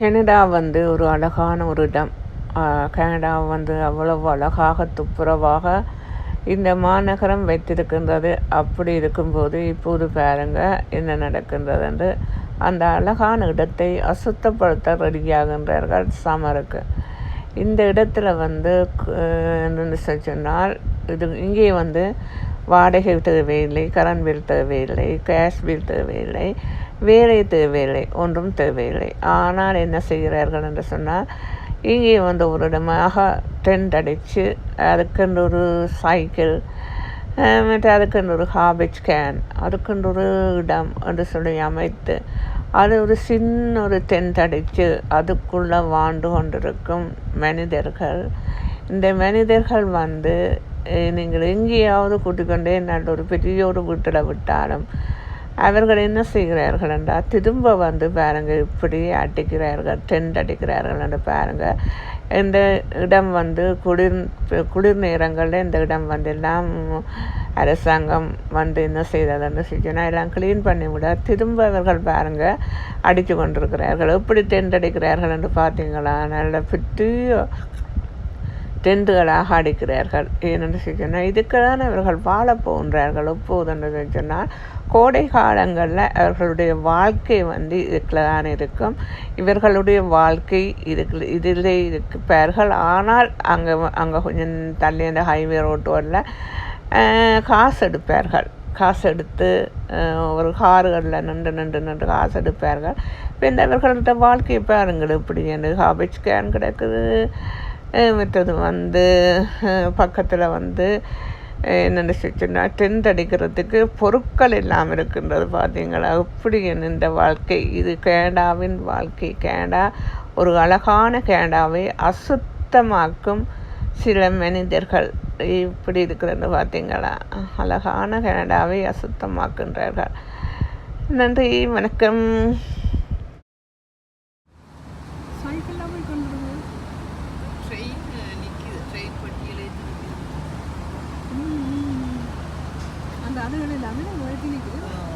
Canada வந்து ஒரு அழகான ஒரு இடம். கனடா வந்து அவ்வளவு அழகாக துப்புரவாக இந்த மாநகரம் வைத்திருக்கின்றது. அப்படி இருக்கும்போது இப்போது பாருங்க என்ன நடக்கின்றது என்று அந்த அழகான இடத்தை அசுத்தப்படுத்த ரெடியாகின்றார்கள் சமருக்கு. இந்த இடத்துல வந்து என்னென்னு சொன்னால் இது இங்கே வந்து வாடகை தேவையில்லை, கரண்ட் பில் தேவையில்லை, கேஷ் பில் தேவையில்லை, வேலை தேவையில்லை, ஒன்றும் தேவையில்லை. ஆனால் என்ன செய்கிறார்கள் என்று சொன்னால் இங்கே வந்து ஒரு இடமாக டென்ட் அடித்து அதுக்கென்று ஒரு சைக்கிள் மற்ற அதுக்கென்று ஒரு கார்பேஜ் கேன் அதுக்கென்று ஒரு இடம் என்று சொல்லி அமைத்து அது ஒரு சின்ன ஒரு டென்ட் அடித்து அதுக்குள்ளே வாழ்ந்து கொண்டிருக்கும் மனிதர்கள். இந்த மனிதர்கள் வந்து நீங்கள் எங்கேயாவது கூட்டிக்கொண்டே நல்ல ஒரு பெரிய ஒரு வீட்டில் விட்டாலும் அவர்கள் என்ன செய்கிறார்கள் என்றால் திரும்ப வந்து பாருங்கள் இப்படி அடிக்கிறார்கள், டென்ட் அடிக்கிறார்கள் என்று பாருங்கள். இந்த இடம் வந்து குளிர் நேரங்களில் இந்த இடம் வந்து எல்லாம் அரசாங்கம் வந்து என்ன செய்ததுன்னு சொன்னால் எல்லாம் க்ளீன் பண்ணி விட திரும்ப அவர்கள் பாருங்கள் அடித்து கொண்டிருக்கிறார்கள். எப்படி டென்ட் அடிக்கிறார்கள் என்று பார்த்தீங்களா? நல்ல பெரிய டென்ட்டுகளாக அடிக்கிறார்கள். ஏனென்று சொன்னால் இதுக்குதான் அவர்கள் வாழ போகின்றார்கள். எப்போதுன்னு சொன்னால் கோடை காலங்களில் அவர்களுடைய வாழ்க்கை வந்து இதுக்குள்ள தான் இருக்கும். இவர்களுடைய வாழ்க்கை இதில் இருப்பார்கள். ஆனால் அங்கே கொஞ்சம் தள்ளி அந்த ஹைவே ரோட்டோரில் காசு எடுப்பார்கள். காசு எடுத்து ஒரு கார்களில் நின்று காசு எடுப்பார்கள். இப்போ இந்த அவர்களோட வாழ்க்கையை பாருங்கள் இப்படி என்று கார்பேஜ் கேன் கிடக்குது. மற்றது வந்து பக்கத்தில் வந்து என்னென்ன சொன்னா டென்ட் அடிக்கிறதுக்கு பொருட்கள் எல்லாம் இருக்கின்றது. பார்த்தீங்களா இப்படி இந்த வாழ்க்கை இது கனடாவின் வாழ்க்கை. கனடா ஒரு அழகான கனடாவை அசுத்தமாக்கும் சில மனிதர்கள் இப்படி இருக்கிறது. பார்த்தீங்களா அழகான கனடாவை அசுத்தமாக்குன்றார்கள். நன்றி, வணக்கம். அந்த அதுகள் எல்லாமே நம்ம நிற்குது.